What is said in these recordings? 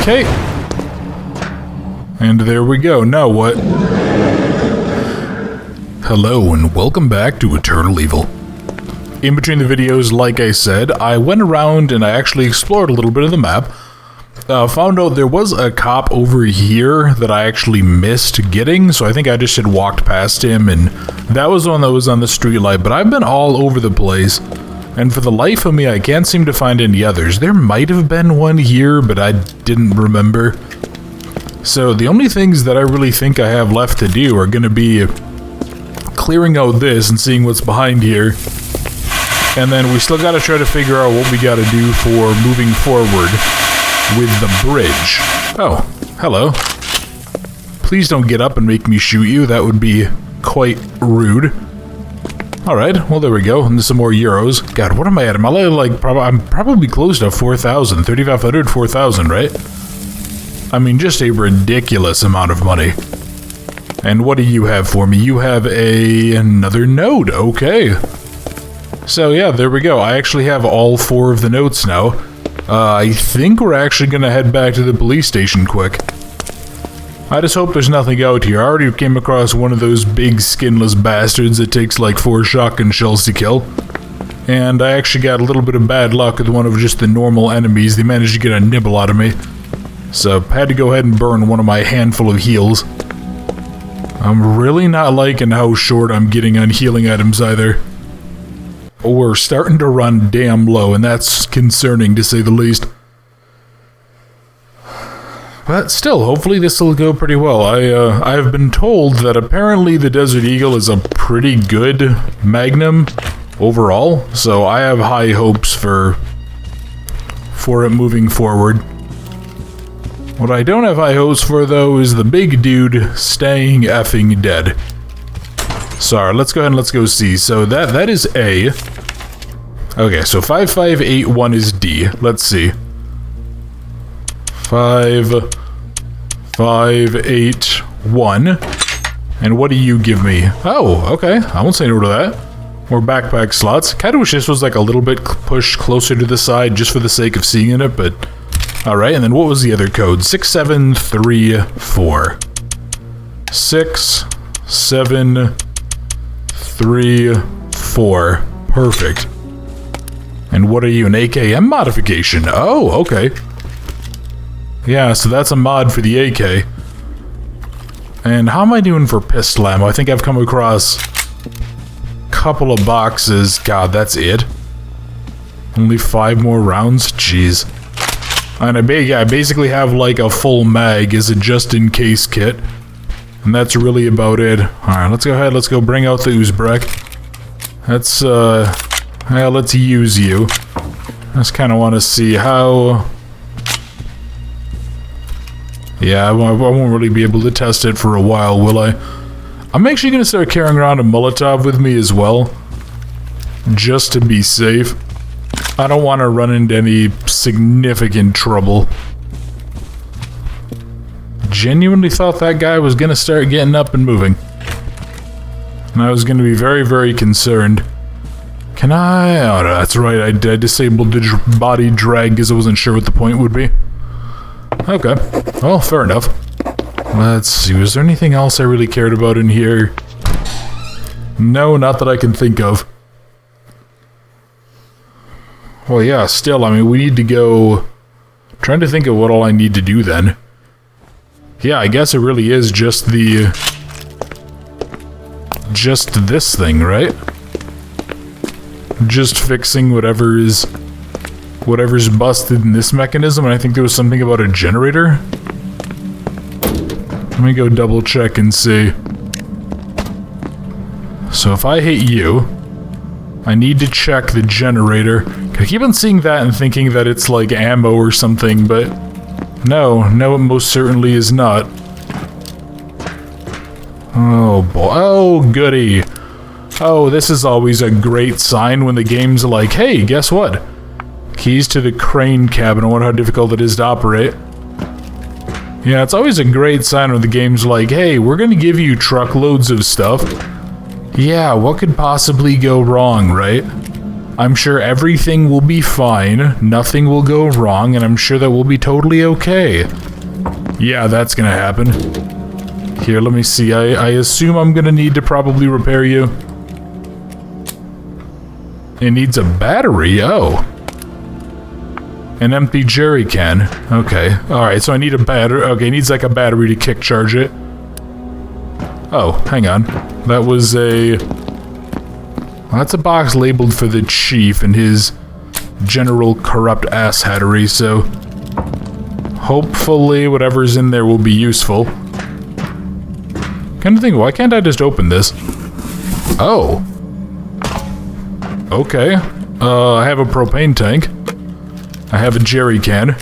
Okay. And there we go. Now what? Hello and welcome back to Eternal Evil. In between the videos, like I said, I went around and I actually explored a little bit of the map. Found out there was a cop over here that I actually missed getting, so I think I just had walked past him, and that was the one that was on the streetlight, but I've been all over the place, and for the life of me, I can't seem to find any others. There might have been one here, but I didn't remember. So the only things that I really think I have left to do are going to be clearing out this and seeing what's behind here, and then we still got to try to figure out what we got to do for moving forward with the bridge. Oh, hello. Please don't get up and make me shoot you. That would be quite rude. Alright, well there we go. And some more euros. God, what am I at? Am I like, I'm probably close to 4,000. 3,500, 4,000, right? I mean, just a ridiculous amount of money. And what do you have for me? You have another node. Okay. So yeah, there we go. I actually have all 4 of the notes now. I think we're actually gonna head back to the police station quick. I just hope there's nothing out here. I already came across one of those big skinless bastards that takes like 4 shotgun shells to kill. And I actually got a little bit of bad luck with one of just the normal enemies. They managed to get a nibble out of me. So, I had to go ahead and burn one of my handful of heals. I'm really not liking how short I'm getting on healing items either. We're starting to run damn low, and that's concerning to say the least. But still, hopefully this will go pretty well. I've been told that apparently the Desert Eagle is a pretty good Magnum overall, so I have high hopes for it moving forward. What I don't have high hopes for, though, is the big dude staying effing dead. Sorry, let's go ahead and let's go see. So that is A. Okay, so 5581 is D. Let's see. 5581. And what do you give me? Oh, okay. I won't say no to that. More backpack slots. Kinda wish this was like a little bit pushed closer to the side just for the sake of seeing it, but... Alright, and then what was the other code? 6734. 6734. Perfect. And what are you, an AKM modification? Oh, okay. Yeah, so that's a mod for the AK. And how am I doing for pistol ammo? I think I've come across a couple of boxes. God, that's it. Only 5 more rounds? Jeez. And I basically have like a full mag as a just-in-case kit. And that's really about it. Alright, let's go ahead, let's go bring out the Uzbek. Let's use you. I just kind of want to see how... Yeah, I won't really be able to test it for a while, will I? I'm actually going to start carrying around a Molotov with me as well. Just to be safe. I don't want to run into any significant trouble. Genuinely thought that guy was going to start getting up and moving. And I was going to be very, very concerned. Can I? Oh, no, that's right. I disabled the body drag because I wasn't sure what the point would be. Okay. Well, fair enough. Let's see. Was there anything else I really cared about in here? No, not that I can think of. Well, yeah, still, I mean, we need to go... Trying to think of what all I need to do then. Yeah, I guess it really is just the... Just this thing, right? Just fixing whatever's busted in this mechanism, and I think there was something about a generator. Let me go double check and see. So if I hit you, I need to check the generator. I keep on seeing that and thinking that it's like ammo or something, but no, it most certainly is not. Oh boy, oh goody. Oh, this is always a great sign when the game's like, hey, guess what? Keys to the crane cabin. I wonder how difficult it is to operate. Yeah, it's always a great sign when the game's like, hey, we're gonna give you truckloads of stuff. Yeah, what could possibly go wrong, right? I'm sure everything will be fine, nothing will go wrong, and I'm sure that we'll be totally okay. Yeah, that's gonna happen. Here, let me see. I assume I'm gonna need to probably repair you. It needs a battery? Oh. An empty jerry can. Okay. Alright, so I need a battery. Okay, it needs like a battery to kick charge it. Oh, hang on. That was a... Well, that's a box labeled for the chief and his general corrupt asshattery, so... Hopefully whatever's in there will be useful. Kind of think, why can't I just open this? Oh. Okay. I have a propane tank. I have a jerry can.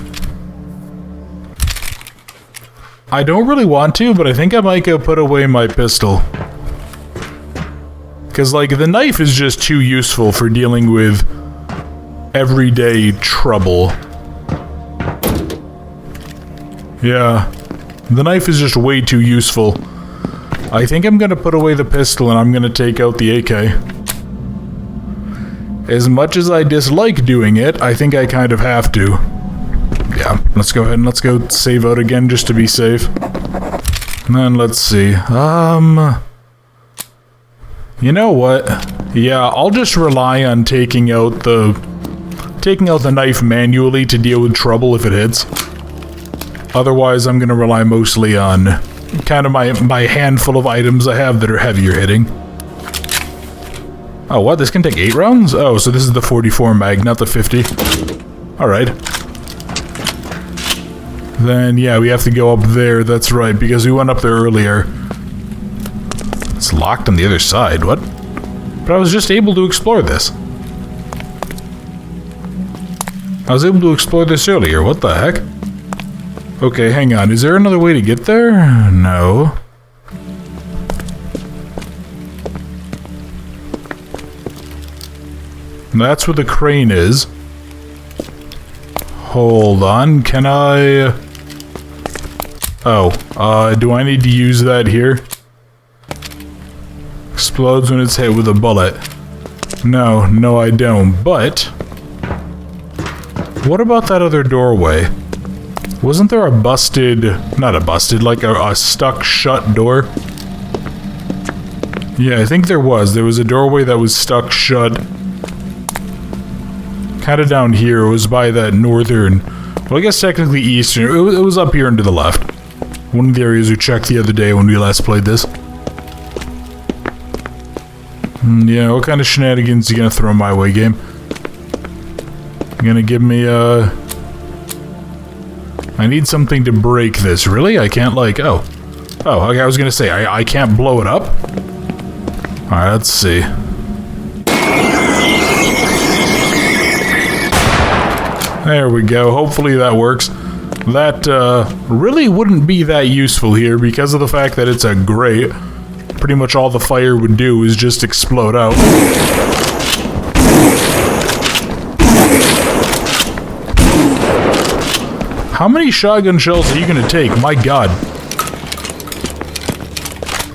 I don't really want to, but I think I might go put away my pistol. Because, like, the knife is just too useful for dealing with everyday trouble. Yeah. The knife is just way too useful. I think I'm gonna put away the pistol and I'm gonna take out the AK. As much as I dislike doing it, I think I kind of have to. Yeah, let's go ahead and let's go save out again just to be safe. And then let's see. You know what? Yeah, I'll just rely on taking out the knife manually to deal with trouble if it hits. Otherwise, I'm gonna rely mostly on kind of my handful of items I have that are heavier hitting. Oh, what? This can take 8 rounds? Oh, so this is the 44 mag, not the 50. Alright. Then, yeah, we have to go up there, that's right, because we went up there earlier. It's locked on the other side, what? But I was just able to explore this. I was able to explore this earlier, what the heck? Okay, hang on, is there another way to get there? No. That's where the crane is. Hold on, can I... Oh, do I need to use that here? Explodes when it's hit with a bullet. No, I don't, but... What about that other doorway? Wasn't there a busted... Not a busted, like a stuck shut door? Yeah, I think there was. There was a doorway that was stuck shut. Kind of down here. It was by that northern... Well, I guess technically eastern. It was up here and to the left. One of the areas we checked the other day when we last played this. Yeah, what kind of shenanigans are you gonna throw my way, game? You gonna give me, I need something to break this. Really? I can't, like... Oh. Oh, okay, I was gonna say, I can't blow it up? Alright, let's see. There we go. Hopefully that works. That, really wouldn't be that useful here because of the fact that it's a grate. Pretty much all the fire would do is just explode out. How many shotgun shells are you gonna take? My god.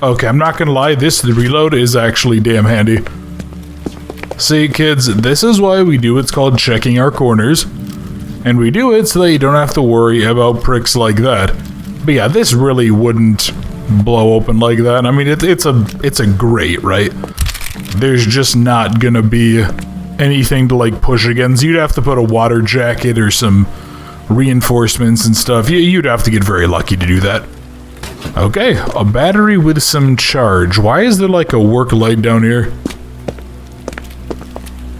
Okay, I'm not gonna lie, the reload is actually damn handy. See, kids, this is why we do what's called checking our corners. And we do it so that you don't have to worry about pricks like that. But yeah, this really wouldn't blow open like that. I mean, it's a grate, right? There's just not gonna be anything to, like, push against. You'd have to put a water jacket or some reinforcements and stuff. You'd have to get very lucky to do that. Okay, a battery with some charge. Why is there, like, a work light down here?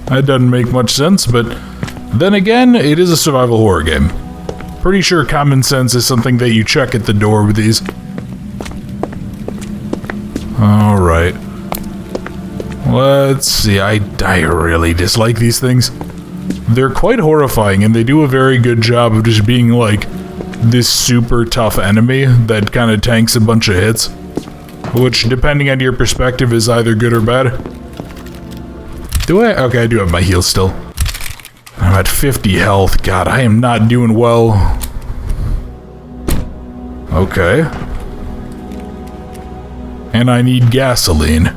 That doesn't make much sense, but then again, it is a survival horror game. Pretty sure common sense is something that you check at the door with these. Alright. Let's see, I really dislike these things. They're quite horrifying, and they do a very good job of just being, like, this super tough enemy that kind of tanks a bunch of hits. Which, depending on your perspective, is either good or bad. Do I? Okay, I do have my heals still. I'm at 50 health. God, I am not doing well. Okay. And I need gasoline.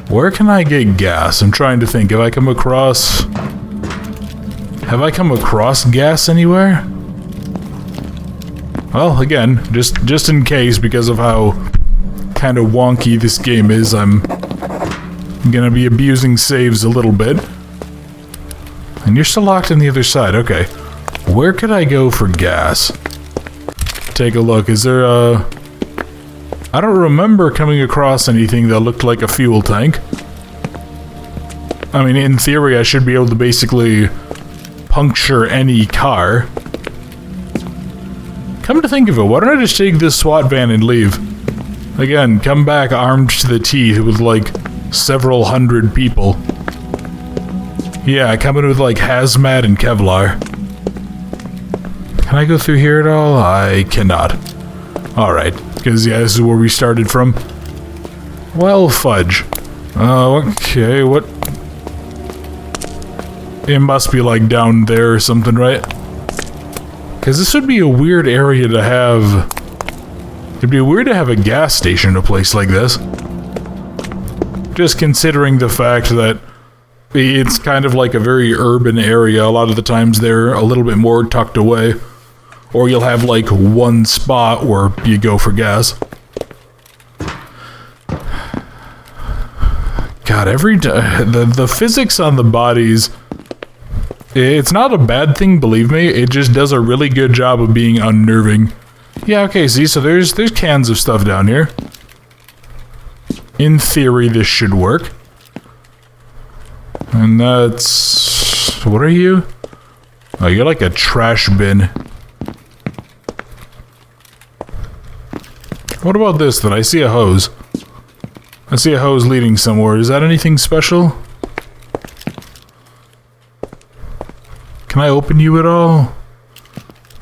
Where can I get gas? I'm trying to think. Have I come across gas anywhere? Well, again, just in case, because of how kind of wonky this game is, I'm gonna be abusing saves a little bit. And you're still locked on the other side. Okay. Where could I go for gas? Take a look. Is there a... I don't remember coming across anything that looked like a fuel tank. I mean, in theory, I should be able to basically puncture any car. Come to think of it, why don't I just take this SWAT van and leave? Again, come back armed to the teeth with, like, several hundred people. Yeah, coming with, like, hazmat and Kevlar. Can I go through here at all? I cannot. Alright, because, yeah, this is where we started from. Well, fudge. Okay, what? It must be, like, down there or something, right? Because this would be a weird area to have... It'd be weird to have a gas station in a place like this. Just considering the fact that it's kind of like a very urban area. A lot of the times they're a little bit more tucked away. Or you'll have like one spot where you go for gas. God, the physics on the bodies, it's not a bad thing, believe me. It just does a really good job of being unnerving. Yeah, okay, see, so there's cans of stuff down here. In theory, this should work. And that's... What are you? Oh, you're like a trash bin. What about this then? I see a hose. I see a hose leading somewhere. Is that anything special? Can I open you at all?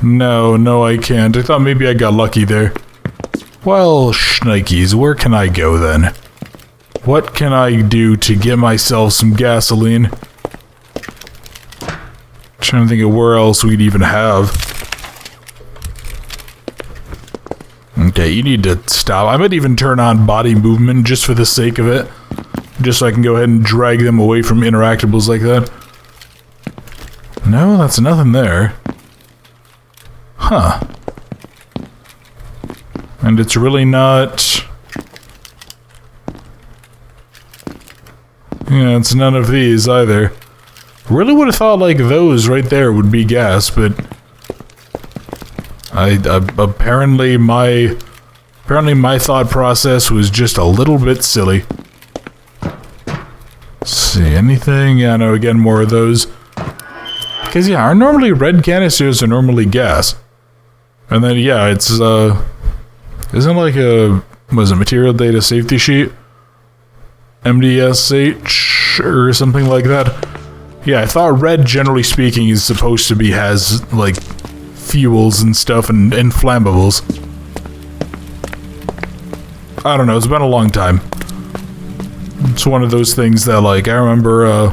No, I can't. I thought maybe I got lucky there. Well, shnikes, where can I go then? What can I do to get myself some gasoline? Trying to think of where else we'd even have. Okay, you need to stop. I might even turn on body movement just for the sake of it. Just so I can go ahead and drag them away from interactables like that. No, that's nothing there. Huh. And it's really not... Yeah, it's none of these either. Really would have thought like those right there would be gas, but... apparently my thought process was just a little bit silly. Let's see, anything? Yeah, no, again, more of those. Because, yeah, normally red canisters are normally gas. And then, yeah, it's, isn't like a, was it material data safety sheet? MDSH or something like that? Yeah, I thought red, generally speaking, is supposed to be, has, like, fuels and stuff and flammables. I don't know, it's been a long time. It's one of those things that, like, I remember,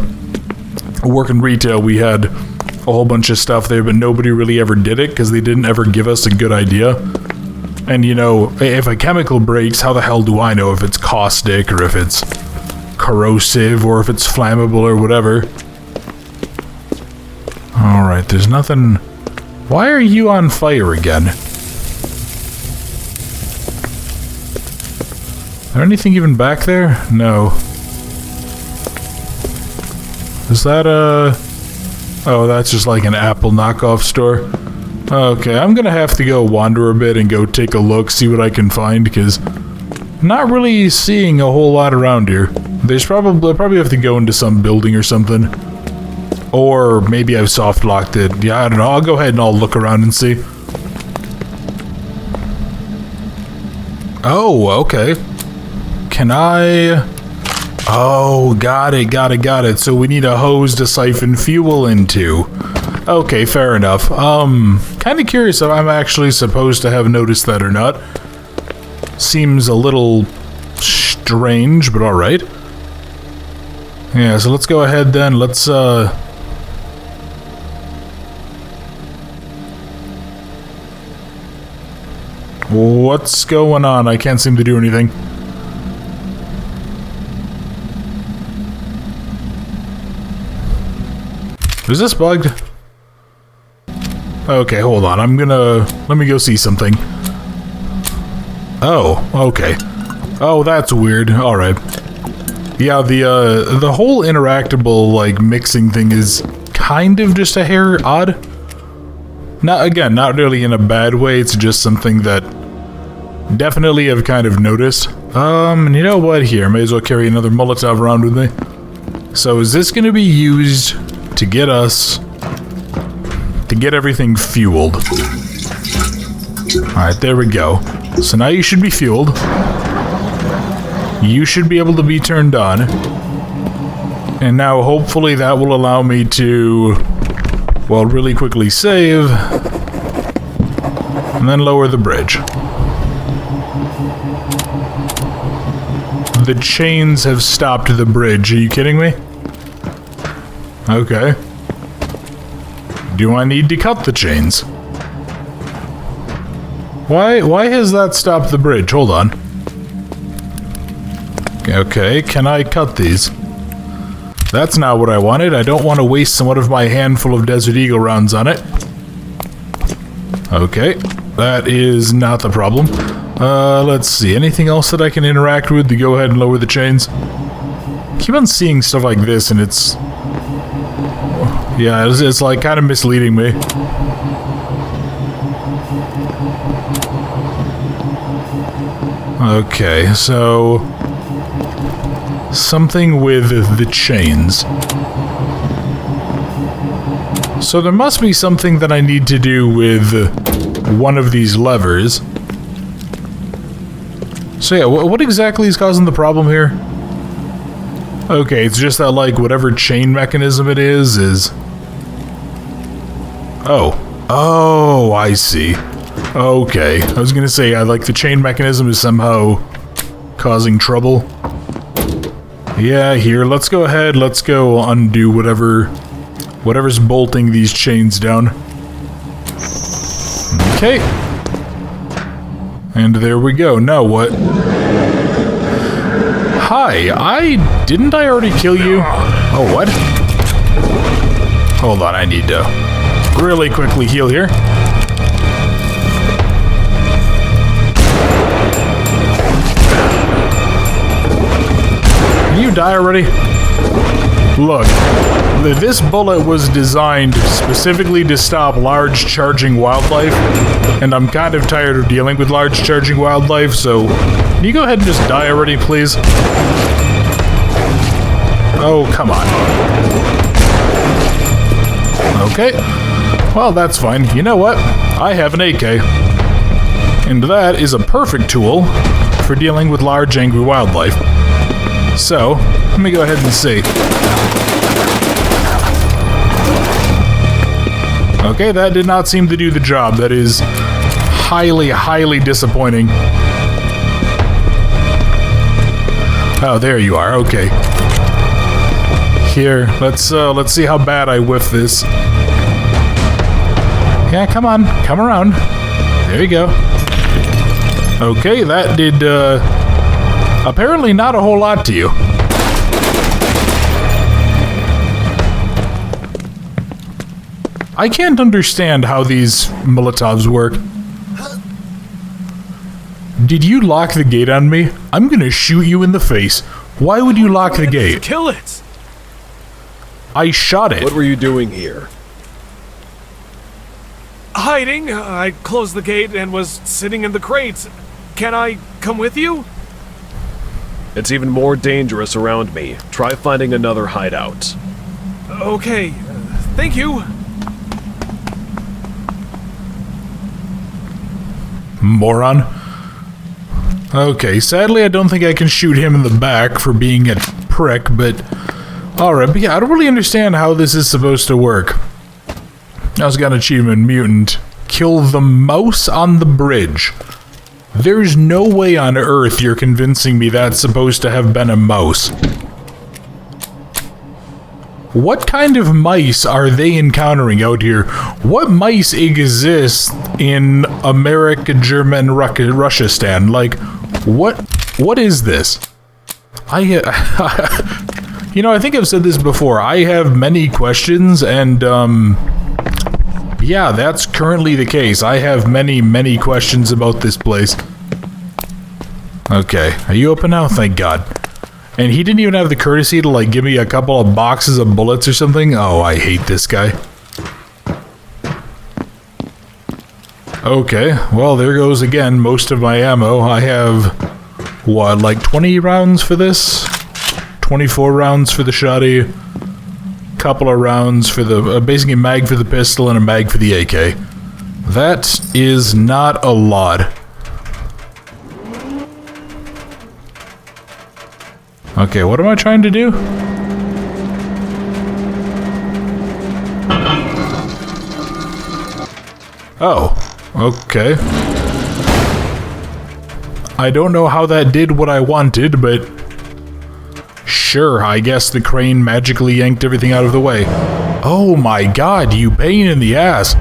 working retail, we had a whole bunch of stuff there, but nobody really ever did it because they didn't ever give us a good idea. And, you know, if a chemical breaks, how the hell do I know if it's caustic or if it's corrosive or if it's flammable or whatever? Alright, there's nothing... Why are you on fire again? Is there anything even back there? No. Is that a... Oh, that's just like an Apple knockoff store. Okay, I'm gonna have to go wander a bit and go take a look, see what I can find, because I'm not really seeing a whole lot around here. There's probably have to go into some building or something. Or maybe I've soft locked it. Yeah, I don't know. I'll go ahead and I'll look around and see. Oh, okay. Can I... Oh, got it. So we need a hose to siphon fuel into. Okay, fair enough. Kind of curious if I'm actually supposed to have noticed that or not. Seems a little strange, but alright. Yeah, so let's go ahead then. Let's, What's going on? I can't seem to do anything. Is this bugged? Okay, hold on. Let me go see something. Oh, okay. Oh, that's weird. Alright. Yeah, the whole interactable, like, mixing thing is kind of just a hair odd. Not really in a bad way, it's just something that definitely have kind of noticed. And you know what? Here, may as well carry another Molotov around with me. So is this going to be used to get everything fueled? Alright, there we go. So now you should be fueled. You should be able to be turned on. And now hopefully that will allow me to, well, really quickly save. And then lower the bridge. The chains have stopped the bridge. Are you kidding me? Okay. Do I need to cut the chains? Why has that stopped the bridge? Hold on. Okay, can I cut these? That's not what I wanted. I don't want to waste somewhat of my handful of Desert Eagle rounds on it. Okay, that is not the problem. Let's see. Anything else that I can interact with to go ahead and lower the chains? Keep on seeing stuff like this and it's... yeah, it's like kind of misleading me. Okay, so... something with the chains. So there must be something that I need to do with one of these levers. So yeah, what exactly is causing the problem here? Okay, it's just that, like, whatever chain mechanism it is... Oh. Oh, I see. Okay. I was gonna say, like, the chain mechanism is somehow causing trouble. Yeah, here, let's go ahead, let's go undo whatever's bolting these chains down. Okay. And there we go. Now what? Hi, didn't I already kill you? Oh, what? Hold on, I need to really quickly heal here. Can you die already? Look, this bullet was designed specifically to stop large charging wildlife, and I'm kind of tired of dealing with large charging wildlife, so can you go ahead and just die already, please? Oh, come on. Okay. Well, that's fine. You know what? I have an AK. And that is a perfect tool for dealing with large angry wildlife. So, let me go ahead and see. Okay, that did not seem to do the job. That is highly, highly disappointing. Oh, there you are. Okay. Here, let's see how bad I whiff this. Yeah, come on. Come around. There you go. Okay, that did, apparently not a whole lot to you. I can't understand how these Molotovs work. Did you lock the gate on me? I'm gonna shoot you in the face. Why would you lock the gate? Kill it! I shot it. What were you doing here? Hiding. I closed the gate and was sitting in the crates. Can I come with you? It's even more dangerous around me. Try finding another hideout. Okay. Thank you. Moron. Okay, sadly I don't think I can shoot him in the back for being a prick, but... Alright, but yeah, I don't really understand how this is supposed to work. I was got an achievement, mutant. Kill the mouse on the bridge. There's no way on earth you're convincing me that's supposed to have been a mouse. What kind of mice are they encountering out here? What mice exist in America, German, Russiastan? Like, what is this? You know, I think I've said this before. I have many questions, and, yeah, that's currently the case. I have many, many questions about this place. Okay, are you open now? Thank God. And he didn't even have the courtesy to, like, give me a couple of boxes of bullets or something? Oh, I hate this guy. Okay, well, there goes again most of my ammo. I have, what, like 20 rounds for this? 24 rounds for the shotty. Couple of rounds for the, basically a mag for the pistol and a mag for the AK. That is not a lot. Okay, what am I trying to do? Oh, okay. I don't know how that did what I wanted, but sure, I guess the crane magically yanked everything out of the way. Oh my God, you pain in the ass.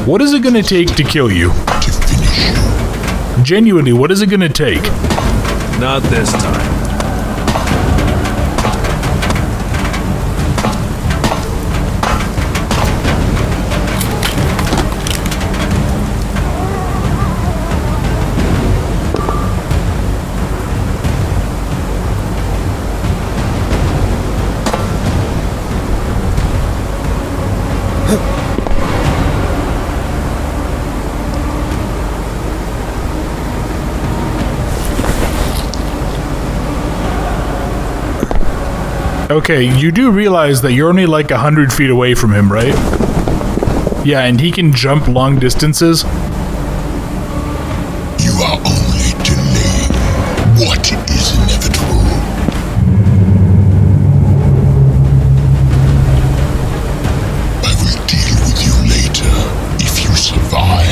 What is it gonna take to kill you? To finish you. Genuinely, what is it gonna take? Not this time. Okay, you do realize that you're only like 100 feet away from him, right? Yeah, and he can jump long distances. You are only delaying what is inevitable. I will deal with you later if you survive.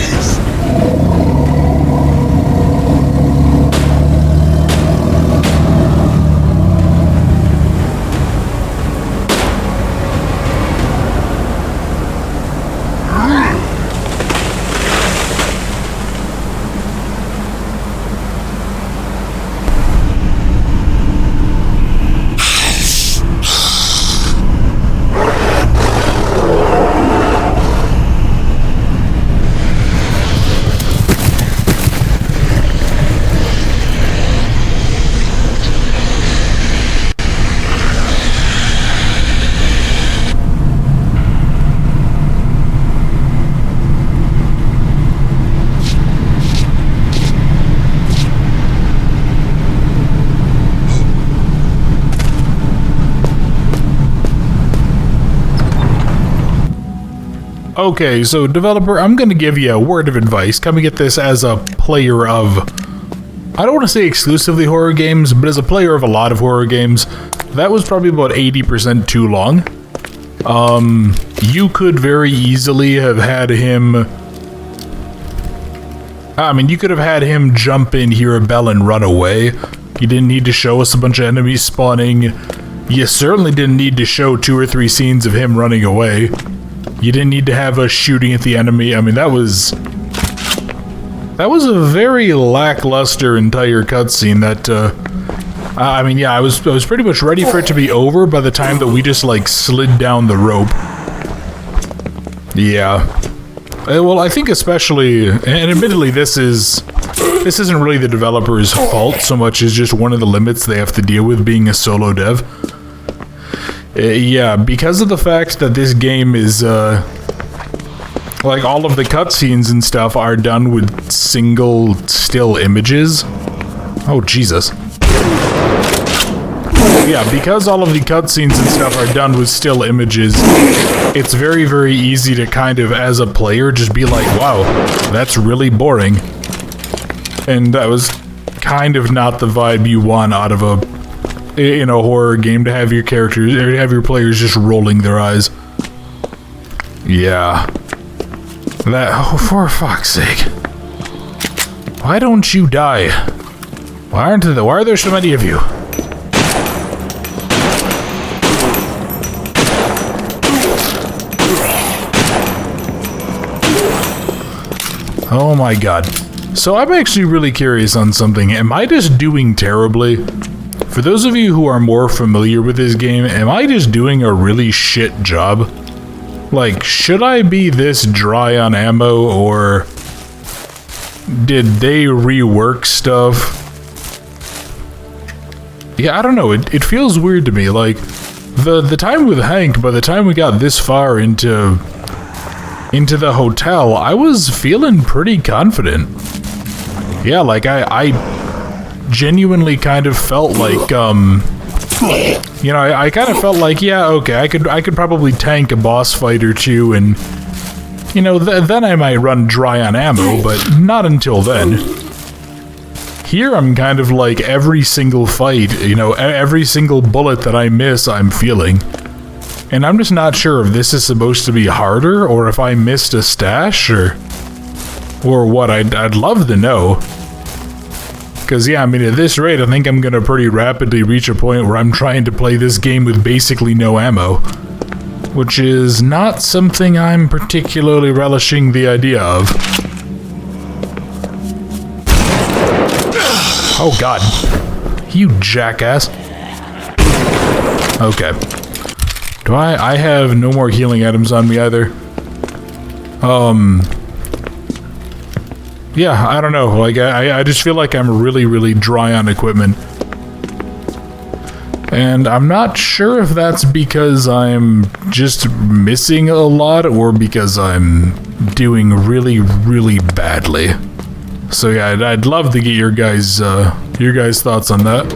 Okay, so developer, I'm gonna give you a word of advice. Coming at this as a player of, I don't want to say exclusively horror games, but as a player of a lot of horror games, that was probably about 80% too long. You could very easily have had him, I mean, you could have had him jump in, hear a bell, and run away. You didn't need to show us a bunch of enemies spawning. You certainly didn't need to show 2 or 3 scenes of him running away. You didn't need to have us shooting at the enemy. I mean, that was a very lackluster entire cutscene. That I mean, yeah, I was pretty much ready for it to be over by the time that we just like slid down the rope. Yeah. Well, I think especially, and admittedly, this isn't really the developer's fault so much as just one of the limits they have to deal with being a solo dev. Yeah, because of the fact that this game is, like, all of the cutscenes and stuff are done with single still images. Oh, Jesus. Yeah, because all of the cutscenes and stuff are done with still images, it's very, very easy to kind of, as a player, just be like, wow, that's really boring. And that was kind of not the vibe you want out of in a horror game, to have your characters, or have your players just rolling their eyes. Yeah. That, oh, for fuck's sake. Why don't you die? Why are there so many of you? Oh my God. So I'm actually really curious on something. Am I just doing terribly? For those of you who are more familiar with this game, am I just doing a really shit job? Like, should I be this dry on ammo, or did they rework stuff? Yeah, I don't know. It feels weird to me. Like, the time with Hank, by the time we got this far into the hotel, I was feeling pretty confident. Yeah, like, I genuinely kind of felt like, you know, I kind of felt like, yeah, okay, I could probably tank a boss fight or two, and, you know, then I might run dry on ammo, but not until then. Here, I'm kind of like, every single fight, you know, every single bullet that I miss, I'm feeling. And I'm just not sure if this is supposed to be harder, or if I missed a stash, or what. I'd love to know. Because, yeah, I mean, at this rate, I think I'm going to pretty rapidly reach a point where I'm trying to play this game with basically no ammo. Which is not something I'm particularly relishing the idea of. Oh, God. You jackass. Okay. Do I have no more healing items on me either. Yeah, I don't know. Like, I just feel like I'm really, really dry on equipment. And I'm not sure if that's because I'm just missing a lot, or because I'm doing really, really badly. So yeah, I'd love to get your guys' thoughts on that.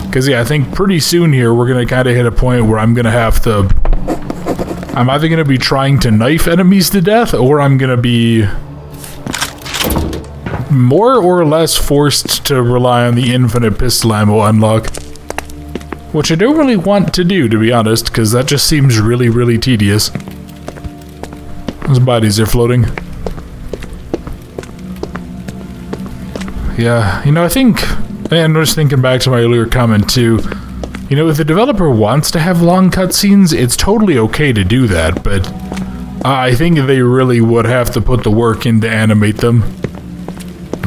Because yeah, I think pretty soon here we're gonna kind of hit a point where I'm gonna have to. I'm either gonna be trying to knife enemies to death, or I'm gonna be more or less forced to rely on the infinite pistol ammo unlock. Which I don't really want to do, to be honest, because that just seems really, really tedious. Those bodies are floating. Yeah, you know, I think, and I'm just thinking back to my earlier comment too, you know, if the developer wants to have long cutscenes, it's totally okay to do that, but I think they really would have to put the work in to animate them.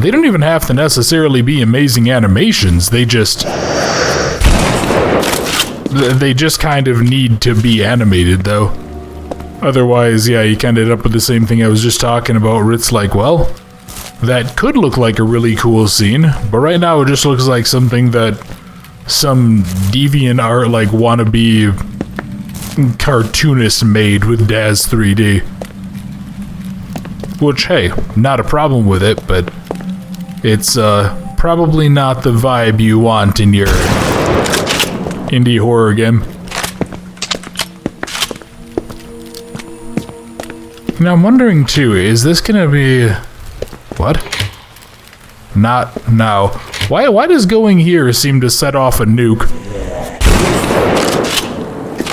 They don't even have to necessarily be amazing animations, they just kind of need to be animated, though. Otherwise, yeah, you kind of end up with the same thing I was just talking about, where it's like, well, that could look like a really cool scene, but right now it just looks like something that some deviant art, like, wannabe cartoonist made with Daz 3D. Which, hey, not a problem with it, but it's probably not the vibe you want in your indie horror game. Now I'm wondering too, is this gonna be... What? Not now. Why does going here seem to set off a nuke?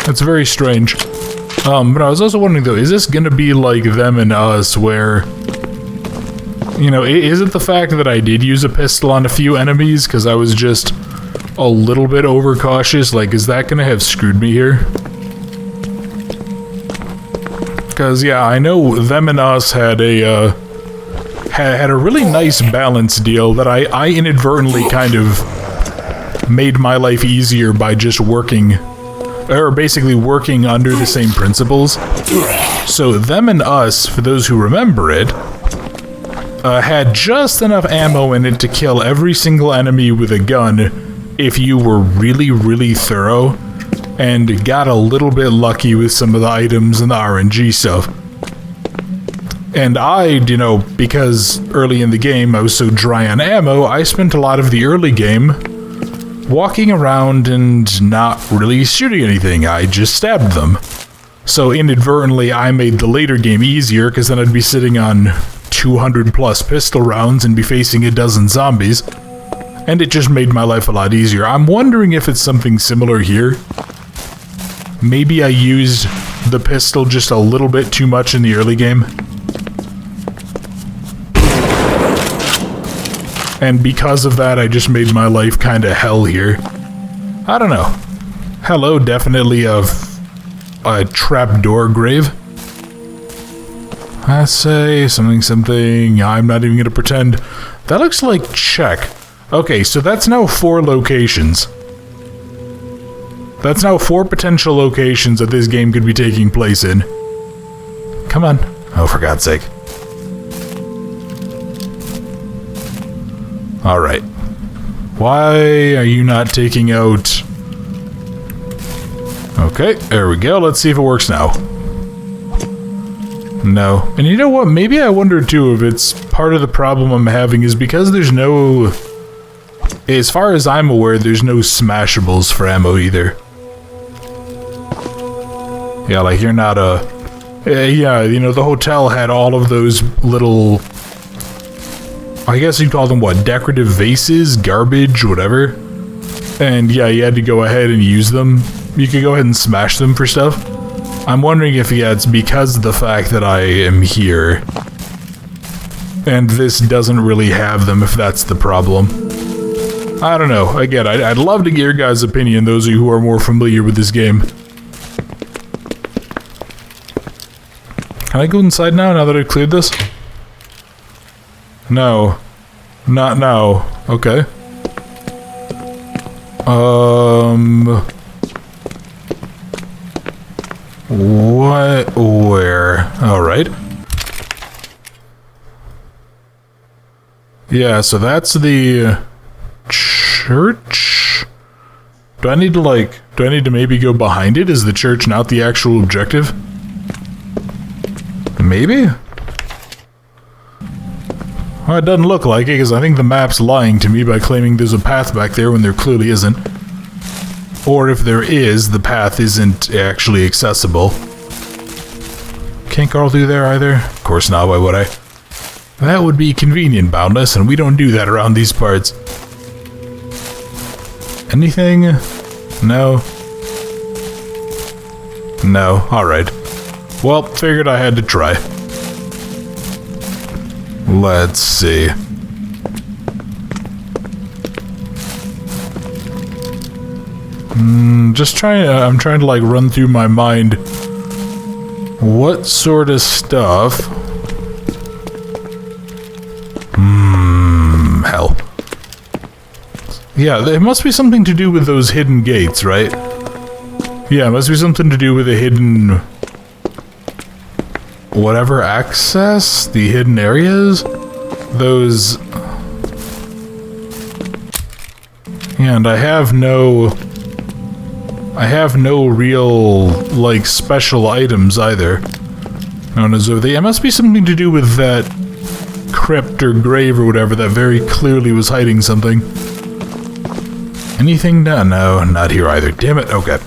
That's very strange. But I was also wondering though, is this gonna be like Them and Us, where... You know, is it the fact that I did use a pistol on a few enemies because I was just a little bit overcautious? Like, is that gonna have screwed me here? Because, yeah, I know Them and Us had a, had a really nice balance deal that I inadvertently kind of made my life easier by just working, or basically working under the same principles. So Them and Us, for those who remember it, had just enough ammo in it to kill every single enemy with a gun if you were really, really thorough, and got a little bit lucky with some of the items and the RNG stuff. And I, you know, because early in the game I was so dry on ammo, I spent a lot of the early game walking around and not really shooting anything. I just stabbed them. So inadvertently I made the later game easier, because then I'd be sitting on 200 plus pistol rounds and be facing a dozen zombies. And it just made my life a lot easier. I'm wondering if it's something similar here. Maybe I used the pistol just a little bit too much in the early game. And because of that, I just made my life kind of hell here. I don't know. Hello, definitely a trapdoor grave. I say something. I'm not even going to pretend. That looks like check. Okay, so that's now 4 locations. That's now 4 potential locations that this game could be taking place in. Come on. Oh, for God's sake. Alright. Why are you not taking out... Okay, there we go. Let's see if it works now. No. And you know what? Maybe I wonder too if it's part of the problem I'm having is because there's no... As far as I'm aware, there's no smashables for ammo either. Yeah, like you're not a... Yeah, you know, the hotel had all of those little... I guess you'd call them, what, decorative vases? Garbage? Whatever. And yeah, you had to go ahead and use them. You could go ahead and smash them for stuff. I'm wondering if, yeah, it's because of the fact that I am here. And this doesn't really have them, if that's the problem. I don't know. Again, I'd love to get your guys' opinion, those of you who are more familiar with this game. Can I go inside now that I've cleared this? No. Not now. Okay. What? Where? Alright. Yeah, so that's the... church? Do I need to maybe go behind it? Is the church not the actual objective? Maybe? Well, it doesn't look like it, because I think the map's lying to me by claiming there's a path back there when there clearly isn't. Or if there is, the path isn't actually accessible. Can't crawl through there either? Of course not, why would I? That would be convenient, Boundless, and we don't do that around these parts. Anything? No. No, alright. Well, figured I had to try. Let's see. I'm trying to like run through my mind what sort of stuff. Hell. Yeah, it must be something to do with those hidden gates, right? Yeah, it must be something to do with the hidden... whatever access? The hidden areas? Those... Yeah, and I have no real, like, special items either. Known as it must be something to do with that crypt or grave or whatever that very clearly was hiding something. Anything done? No, not here either. Damn it. Okay.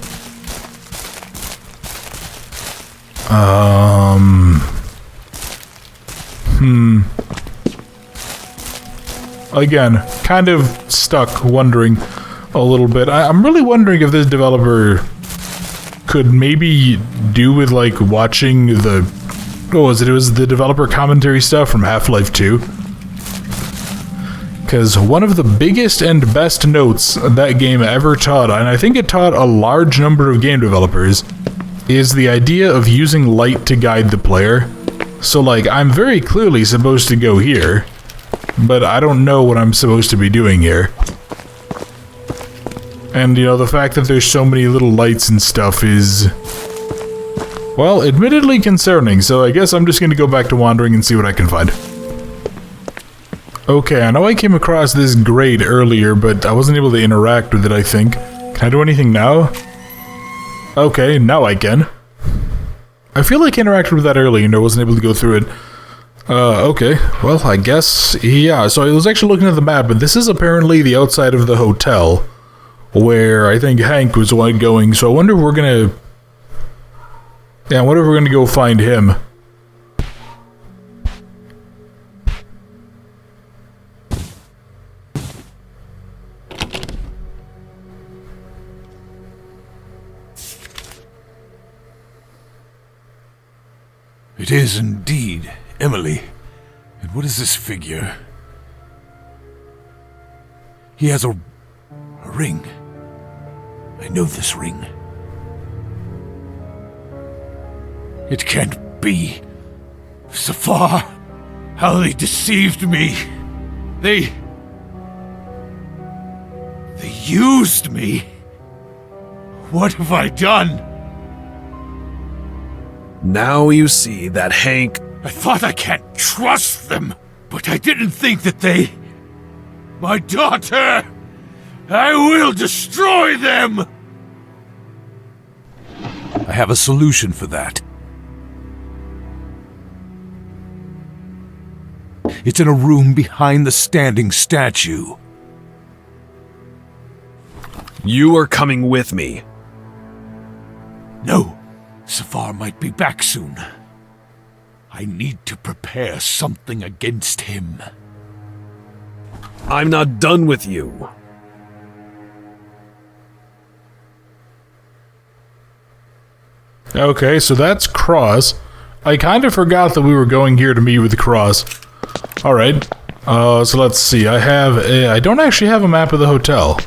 Again, kind of stuck wondering a little bit. I'm really wondering if this developer could maybe do with, like, watching the... What was it? It was the developer commentary stuff from Half-Life 2. Because one of the biggest and best notes that game ever taught, and I think it taught a large number of game developers, is the idea of using light to guide the player. So, like, I'm very clearly supposed to go here, but I don't know what I'm supposed to be doing here. And, you know, the fact that there's so many little lights and stuff is... well, admittedly concerning, so I guess I'm just going to go back to wandering and see what I can find. Okay, I know I came across this grate earlier, but I wasn't able to interact with it, I think. Can I do anything now? Okay, now I can. I feel like I interacted with that earlier and I wasn't able to go through it. Okay. Well, I guess... yeah, so I was actually looking at the map, but this is apparently the outside of the hotel, where I think Hank was going, so I wonder if we're gonna... yeah, I wonder if we're gonna go find him. It is indeed Emily. And what is this figure? He has a ring. I know this ring. It can't be. Safar, how they deceived me. They used me. What have I done? Now you see that Hank... I thought I can't trust them, but I didn't think that they... My daughter! I will destroy them! I have a solution for that. It's in a room behind the standing statue. You are coming with me. No, Safar might be back soon. I need to prepare something against him. I'm not done with you. Okay, so that's Cross. I kind of forgot that we were going here to meet with Cross. Alright, so let's see. I don't actually have a map of the hotel.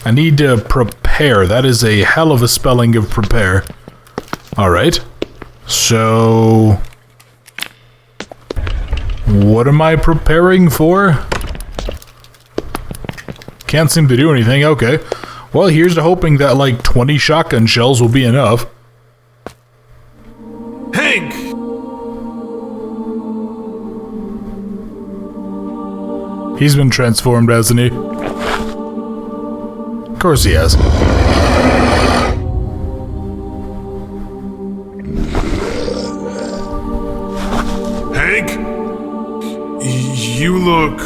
I need to prepare. That is a hell of a spelling of prepare. Alright. So... what am I preparing for? Can't seem to do anything. Okay. Well, here's to hoping that like 20 shotgun shells will be enough. Hank! He's been transformed, hasn't he? Of course he has. Hank? You look...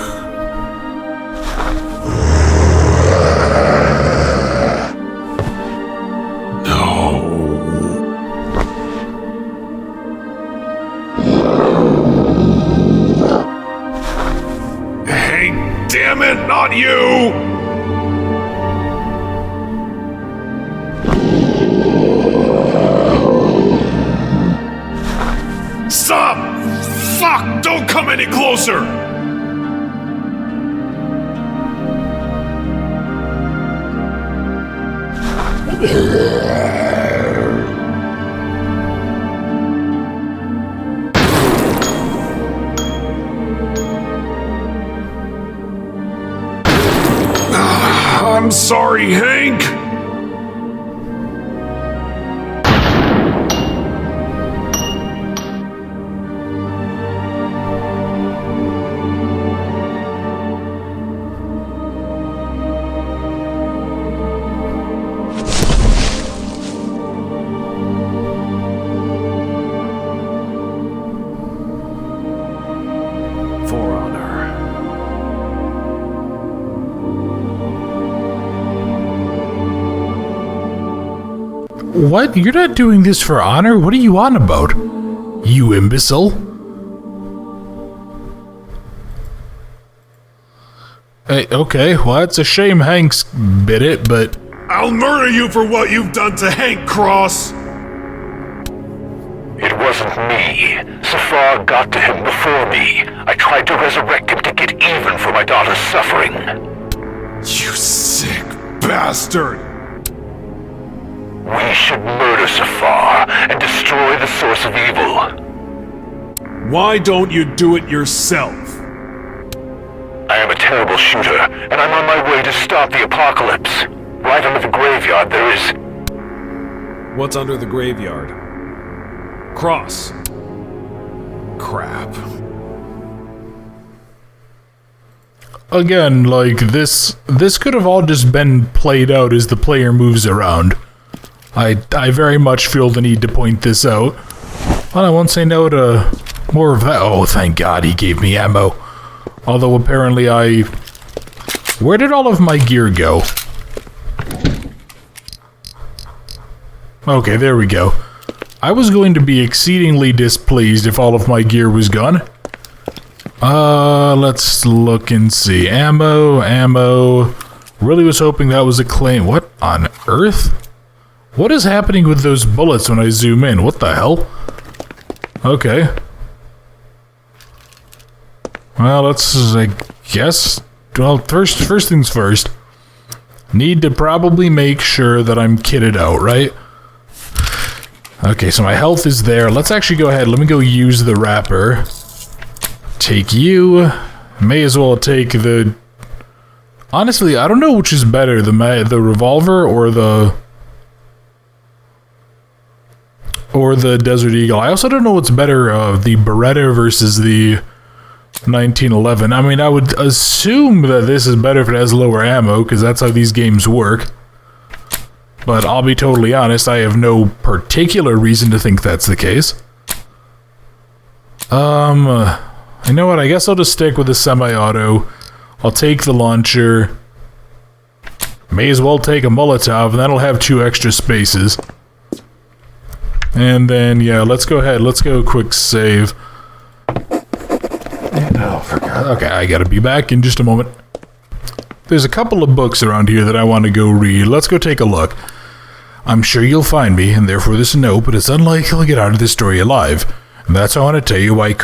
Damn it, not you! Stop! Fuck! Don't come any closer! I'm sorry, Hank! For honor. What? You're not doing this for honor? What are you on about? You imbecile? Hey, okay, well, it's a shame Hank's bit it, but... I'll murder you for what you've done to Hank, Cross! It wasn't me. Safar got to him before me. I tried to resurrect him to get even for my daughter's suffering. You sick bastard! We should murder Safar and destroy the source of evil. Why don't you do it yourself? I am a terrible shooter, and I'm on my way to stop the apocalypse. Right under the graveyard there is... What's under the graveyard? Cross. Crap. Again, like, this could have all just been played out as the player moves around. I very much feel the need to point this out. Well, I won't say no to more of that. Oh, thank God he gave me ammo. Although apparently where did all of my gear go? Okay, there we go. I was going to be exceedingly displeased if all of my gear was gone. Let's look and see. Ammo. Really was hoping that was a claim. What on earth? What is happening with those bullets when I zoom in? What the hell? Okay. Well, let's, I guess... Well, first things first. Need to probably make sure that I'm kitted out, right? Okay, so my health is there. Let's actually go ahead. Let me go use the wrapper. Take you. May as well take the... Honestly, I don't know which is better, the revolver or the Desert Eagle. I also don't know what's better, the Beretta versus the 1911. I mean, I would assume that this is better if it has lower ammo, because that's how these games work. But I'll be totally honest, I have no particular reason to think that's the case. You know what, I guess I'll just stick with the semi-auto. I'll take the launcher. May as well take a Molotov, and that'll have 2 extra spaces. And then, yeah, let's go ahead. Let's go quick save. Okay, I gotta be back in just a moment. There's a couple of books around here that I want to go read. Let's go take a look. I'm sure you'll find me, and therefore this note, but it's unlikely I'll get out of this story alive. And that's why I want to tell you why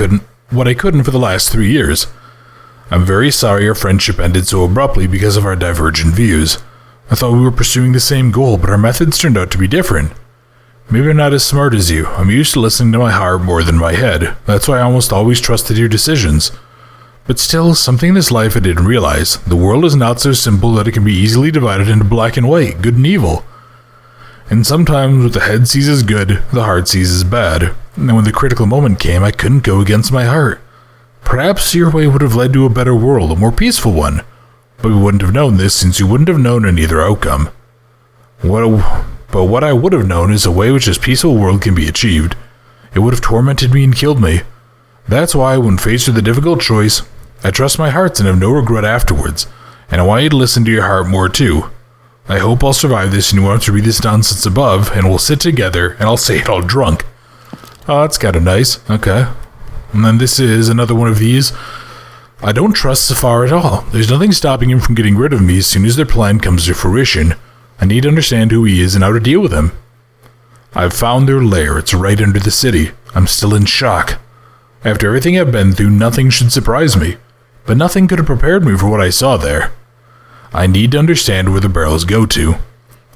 what I couldn't for the last 3 years. I'm very sorry our friendship ended so abruptly because of our divergent views. I thought we were pursuing the same goal, but our methods turned out to be different. Maybe I'm not as smart as you. I'm used to listening to my heart more than my head. That's why I almost always trusted your decisions. But still, something in this life I didn't realize. The world is not so simple that it can be easily divided into black and white, good and evil. And sometimes what the head sees as good, the heart sees as bad. And when the critical moment came, I couldn't go against my heart. Perhaps your way would have led to a better world, a more peaceful one. But we wouldn't have known this since you wouldn't have known any other outcome. But what I would have known is a way which this peaceful world can be achieved. It would have tormented me and killed me. That's why, when faced with a difficult choice, I trust my heart and have no regret afterwards. And I want you to listen to your heart more too. I hope I'll survive this and you won't have to read this nonsense above, and we'll sit together and I'll say it all drunk. Oh, that's kind of nice. Okay. And then this is another one of these. I don't trust Safar at all. There's nothing stopping him from getting rid of me as soon as their plan comes to fruition. I need to understand who he is and how to deal with him. I've found their lair. It's right under the city. I'm still in shock. After everything I've been through, nothing should surprise me. But nothing could have prepared me for what I saw there. I need to understand where the barrels go to.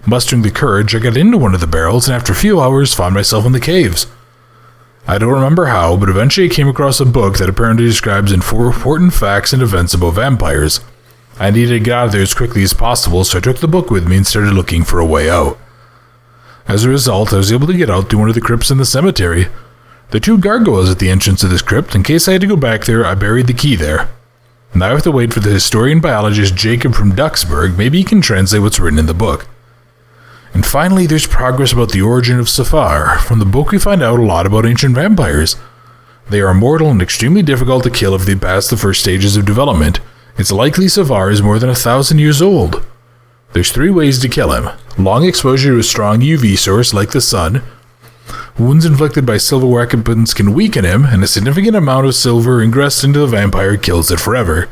Mustering the courage, I got into one of the barrels and after a few hours found myself in the caves. I don't remember how, but eventually I came across a book that apparently describes important facts and events about vampires. I needed to get out of there as quickly as possible, so I took the book with me and started looking for a way out. As a result, I was able to get out through one of the crypts in the cemetery. There are 2 gargoyles at the entrance of this crypt. In case I had to go back there, I buried the key there. Now I have to wait for the historian biologist Jacob from Duxburg. Maybe he can translate what's written in the book. And finally, there's progress about the origin of Safar. From the book we find out a lot about ancient vampires. They are immortal and extremely difficult to kill if they pass the first stages of development. It's likely Safar is more than 1,000 years old. There's 3 ways to kill him. Long exposure to a strong UV source like the sun. Wounds inflicted by silver weapons can weaken him, and a significant amount of silver ingressed into the vampire kills it forever.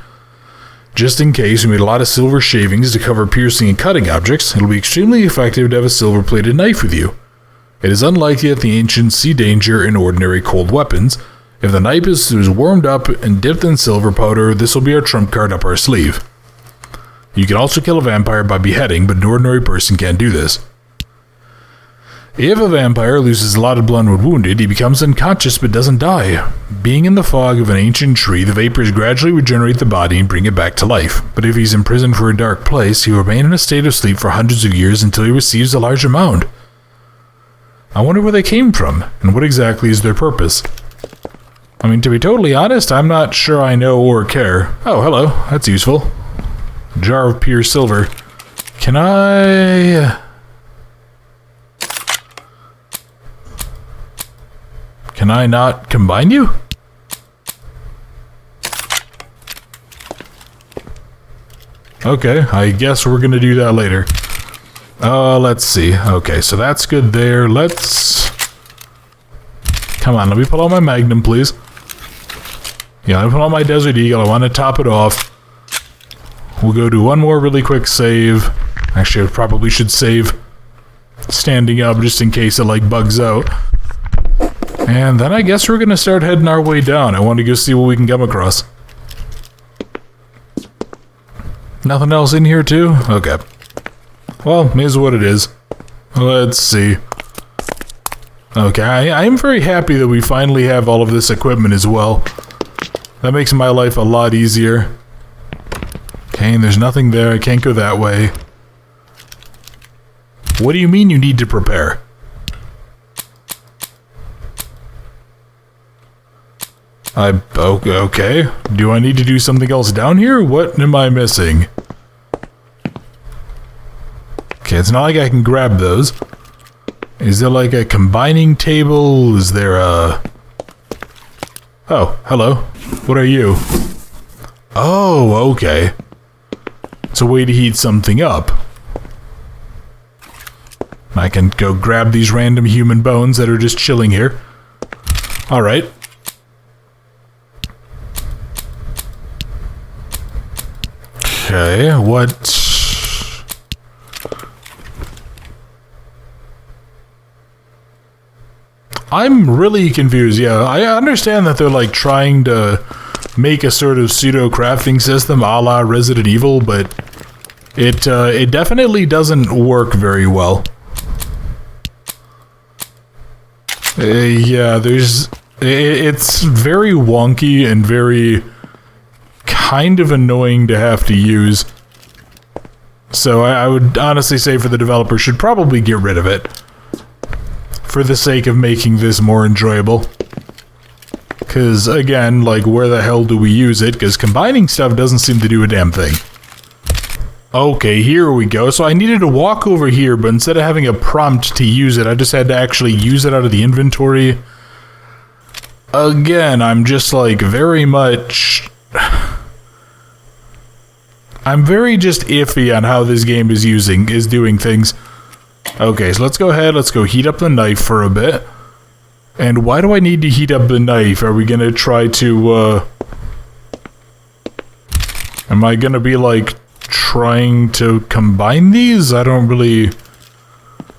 Just in case we made a lot of silver shavings to cover piercing and cutting objects, it'll be extremely effective to have a silver-plated knife with you. It is unlikely that the ancients see danger in ordinary cold weapons. If the knife is warmed up and dipped in silver powder, this will be our trump card up our sleeve. You can also kill a vampire by beheading, but an ordinary person can't do this. If a vampire loses a lot of blood when wounded, he becomes unconscious but doesn't die. Being in the fog of an ancient tree, the vapors gradually regenerate the body and bring it back to life. But if he's imprisoned for a dark place, he will remain in a state of sleep for hundreds of years until he receives a large amount. I wonder where they came from, and what exactly is their purpose. I mean, to be totally honest, I'm not sure I know or care. Oh, hello. That's useful. Jar of pure silver. Can I... Can I not combine you? Okay, I guess we're gonna do that later. Let's see. Okay, so that's good there. Let's... Come on, let me pull out my Magnum, please. Yeah, let me pull out my Desert Eagle. I want to top it off. We'll go do one more really quick save. Actually, I probably should save standing up just in case it, like, bugs out. And then I guess we're gonna start heading our way down. I want to go see what we can come across. Nothing else in here too? Okay. Well, is what it is. Let's see. Okay, I am very happy that we finally have all of this equipment as well. That makes my life a lot easier. Okay, and there's nothing there. I can't go that way. What do you mean you need to prepare? Okay. Do I need to do something else down here? What am I missing? Okay, it's not like I can grab those. Is there like a combining table? Is there a... Oh, hello. What are you? Oh, okay. It's a way to heat something up. I can go grab these random human bones that are just chilling here. Alright. Okay, what... I'm really confused, yeah. I understand that they're like trying to make a sort of pseudo crafting system a la Resident Evil, but it definitely doesn't work very well. Yeah, it's very wonky and very kind of annoying to have to use. So I would honestly say for the developer should probably get rid of it. For the sake of making this more enjoyable. Because, again, like, where the hell do we use it? Because combining stuff doesn't seem to do a damn thing. Okay, here we go. So I needed to walk over here, but instead of having a prompt to use it, I just had to actually use it out of the inventory. Again, I'm just, like, very much... I'm very just iffy on how this game is doing things. Okay, so let's go ahead, let's go heat up the knife for a bit. And why do I need to heat up the knife? Are we gonna try to, am I gonna be, like, trying to combine these? I don't really...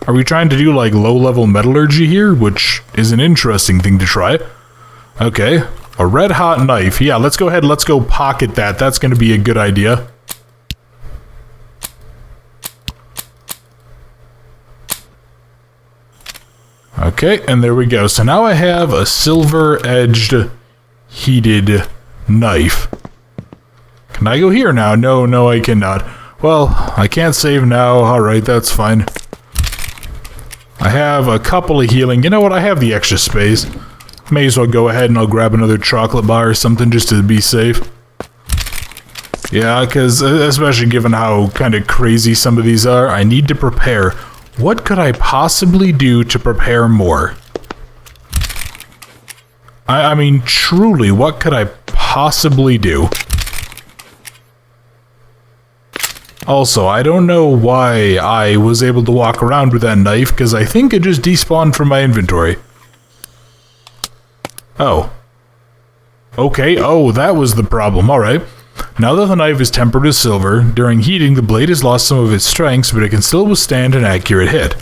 Are we trying to do, like, low-level metallurgy here? Which is an interesting thing to try. Okay, a red-hot knife. Yeah, let's go ahead, let's go pocket that. That's gonna be a good idea. Okay, and there we go. So now I have a silver-edged, heated knife. Can I go here now? No, I cannot. Well, I can't save now. Alright, that's fine. I have a couple of healing. You know what? I have the extra space. May as well go ahead and I'll grab another chocolate bar or something just to be safe. Yeah, because especially given how kind of crazy some of these are, I need to prepare. What could I possibly do to prepare more? I mean, truly, what could I possibly do? Also, I don't know why I was able to walk around with that knife, because I think it just despawned from my inventory. Oh. Okay, oh, that was the problem, alright. Now that the knife is tempered with silver, during heating the blade has lost some of its strengths, but it can still withstand an accurate hit.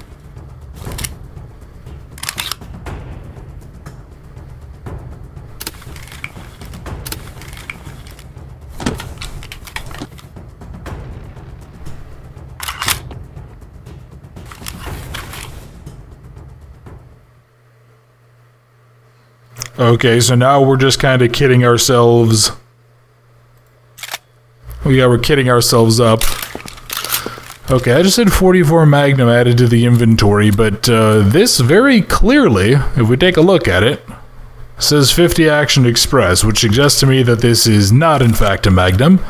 Okay, so now we're just kind of kidding ourselves. Yeah, we're kidding ourselves up. Okay, I just had 44 Magnum added to the inventory, but this very clearly, if we take a look at it, says 50 Action Express, which suggests to me that this is not in fact a Magnum.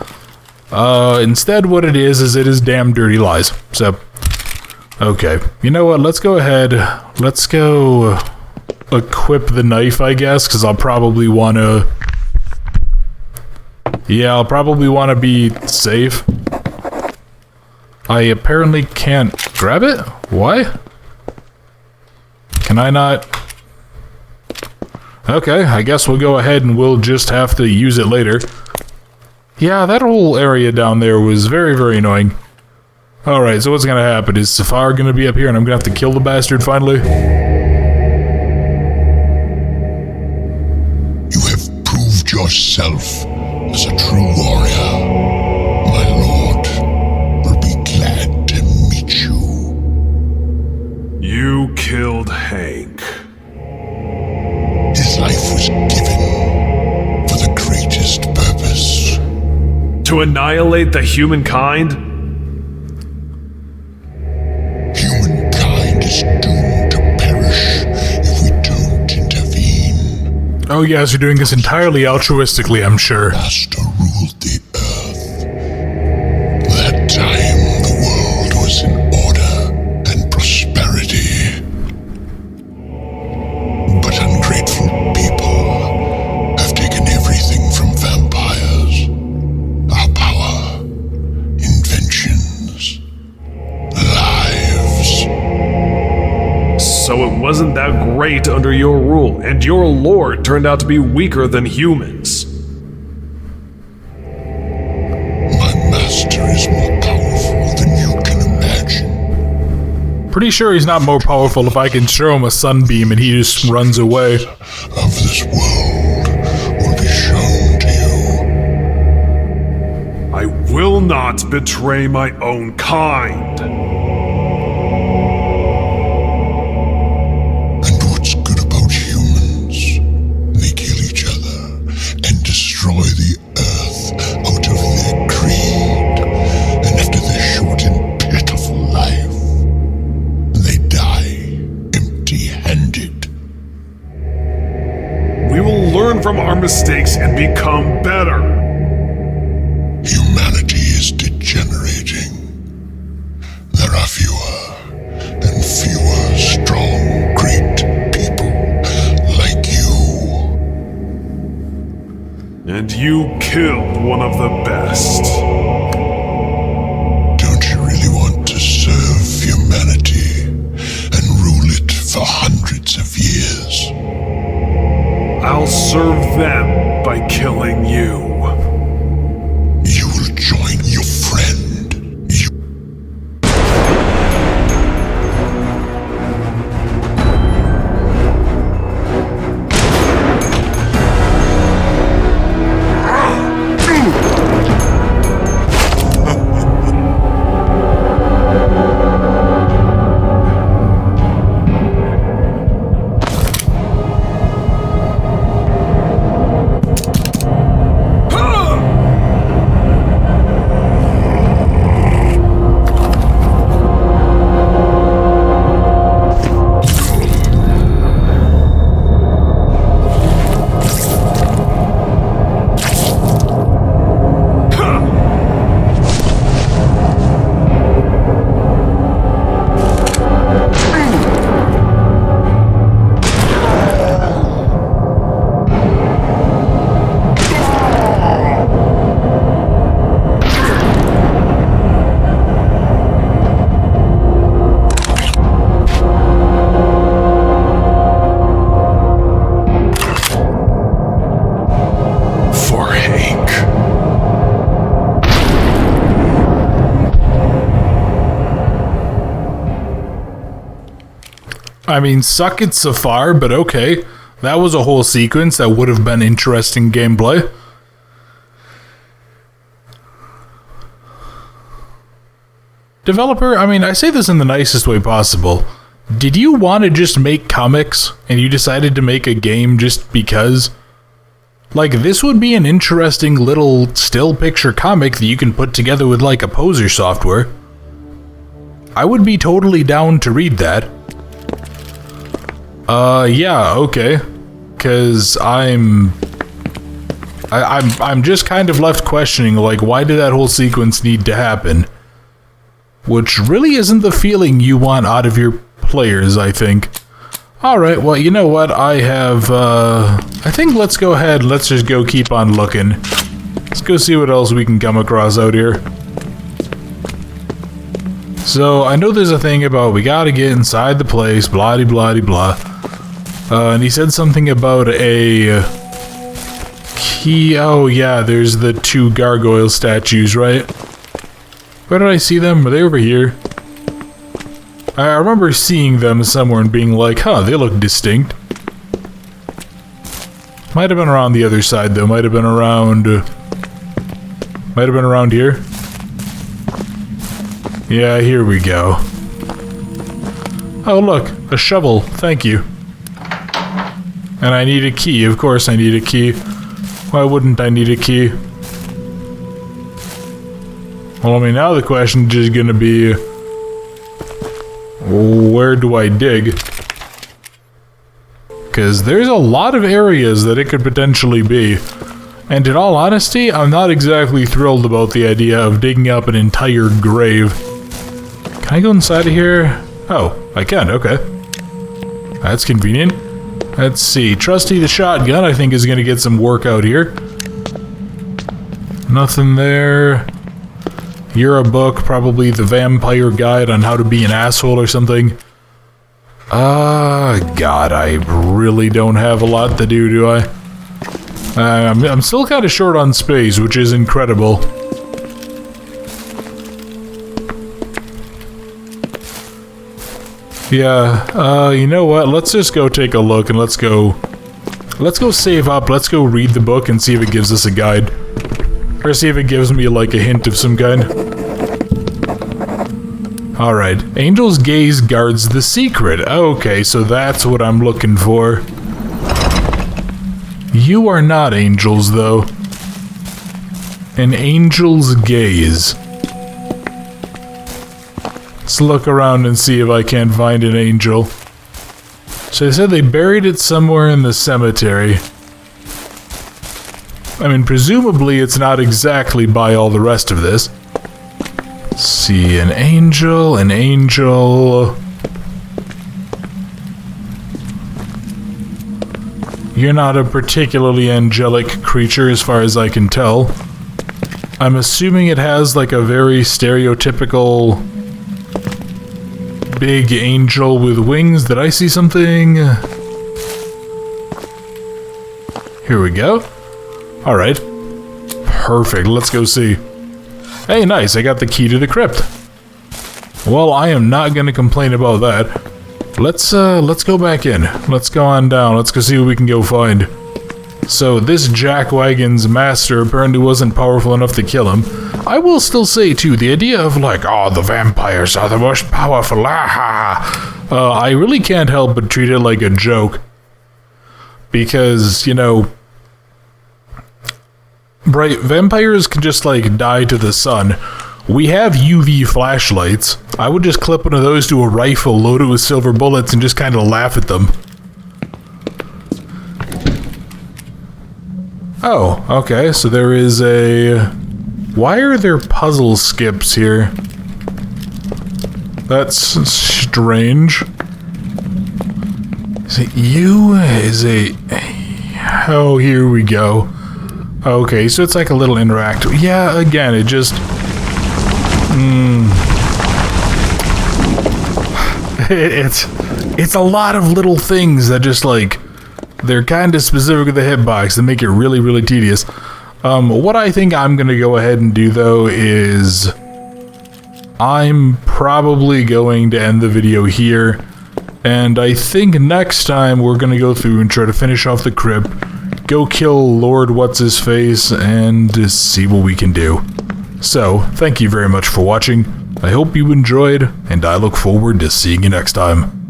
Instead what it is it is damn dirty lies. So, okay. You know what, let's go ahead, let's go equip the knife, I guess, because I'll probably want to... Yeah, I'll probably want to be safe. I apparently can't grab it? Why? Can I not? Okay, I guess we'll go ahead and we'll just have to use it later. Yeah, that whole area down there was very, very annoying. Alright, so what's gonna happen? Is Safar gonna be up here and I'm gonna have to kill the bastard finally? You have proved yourself as a true warrior. My lord will be glad to meet you. You killed Hank. His life was given for the greatest purpose. To annihilate the humankind? Humankind is doomed to perish if we don't intervene. Oh yes, you're doing this entirely altruistically, I'm sure. Master ruled the earth. That time the world was in order and prosperity. But ungrateful people have taken everything from vampires. Our power, inventions, lives. So it wasn't that great under your rule, and your lord turned out to be weaker than humans. My master is more powerful than you can imagine. Pretty sure he's not more powerful if I can throw him a sunbeam and he just runs away. Of this world will be shown to you. I will not betray my own kind. And what's good about humans? They kill each other and destroy the earth out of their greed. And after their short and pitiful life, they die empty-handed. We will learn from our mistakes and become better. Humanity is degenerating. There are fewer and fewer strong, great people like you. And you killed one of the best. Don't you really want to serve humanity and rule it for hundreds of years? I'll serve them by killing you. You will join your friend. You I mean, suck it so far, but okay. That was a whole sequence that would have been interesting gameplay. Developer, I mean, I say this in the nicest way possible. Did you want to just make comics, and you decided to make a game just because? Like, this would be an interesting little still picture comic that you can put together with, like, a poser software. I would be totally down to read that. Yeah, okay. 'Cause I'm just kind of left questioning, like, why did that whole sequence need to happen? Which really isn't the feeling you want out of your players, I think. Alright, well, you know what? I have, I think let's go ahead and let's just go keep on looking. Let's go see what else we can come across out here. So, I know there's a thing about we gotta get inside the place, blah-de-blah-de-blah. And he said something about a key. Oh yeah, there's the two gargoyle statues, right? Where did I see them? Were they over here? I remember seeing them somewhere and being like, huh, they look distinct. Might have been around the other side though, might have been around here. Yeah, here we go. Oh look, a shovel, thank you. And I need a key. Of course I need a key. Why wouldn't I need a key? Well, I mean, now the question is just gonna be... where do I dig? Because there's a lot of areas that it could potentially be. And in all honesty, I'm not exactly thrilled about the idea of digging up an entire grave. Can I go inside of here? Oh, I can, okay. That's convenient. Let's see, Trusty the shotgun I think is gonna get some work out here. Nothing there. You're a book, probably the Vampire Guide on how to be an asshole or something. God, I really don't have a lot to do I? I'm still kind of short on space, which is incredible. Yeah, you know what? Let's just go take a look and let's go save up, let's go read the book and see if it gives us a guide. Or see if it gives me like a hint of some kind. Alright, Angel's Gaze guards the secret. Okay, so that's what I'm looking for. You are not angels, though. An Angel's Gaze. Let's look around and see if I can't find an angel. So they said they buried it somewhere in the cemetery. I mean, presumably it's not exactly by all the rest of this. Let's see, an angel, an angel... You're not a particularly angelic creature as far as I can tell. I'm assuming it has like a very stereotypical big angel with wings. Did I see something? Here we go. Alright. Perfect, let's go see. Hey, nice, I got the key to the crypt. Well, I am not gonna complain about that. Let's go back in. Let's go on down. Let's go see what we can go find. So, this jackwagon's master apparently wasn't powerful enough to kill him. I will still say, too, the idea of like, oh, the vampires are the most powerful, I really can't help but treat it like a joke. Because, you know... Right, vampires can just, like, die to the sun. We have UV flashlights. I would just clip one of those to a rifle loaded with silver bullets and just kind of laugh at them. Oh, okay, so there is a... Why are there puzzle skips here? That's strange. Is it you? Is it... Oh, here we go. Okay, so it's like a little interactive. Yeah, again, it just... It's a lot of little things that just like they're kind of specific to the hitbox that make it really, really tedious. What I think I'm gonna go ahead and do though is I'm probably going to end the video here, and I think next time we're gonna go through and try to finish off the crypt, go kill Lord What's-His-Face, and see what we can do. So, thank you very much for watching. I hope you enjoyed, and I look forward to seeing you next time.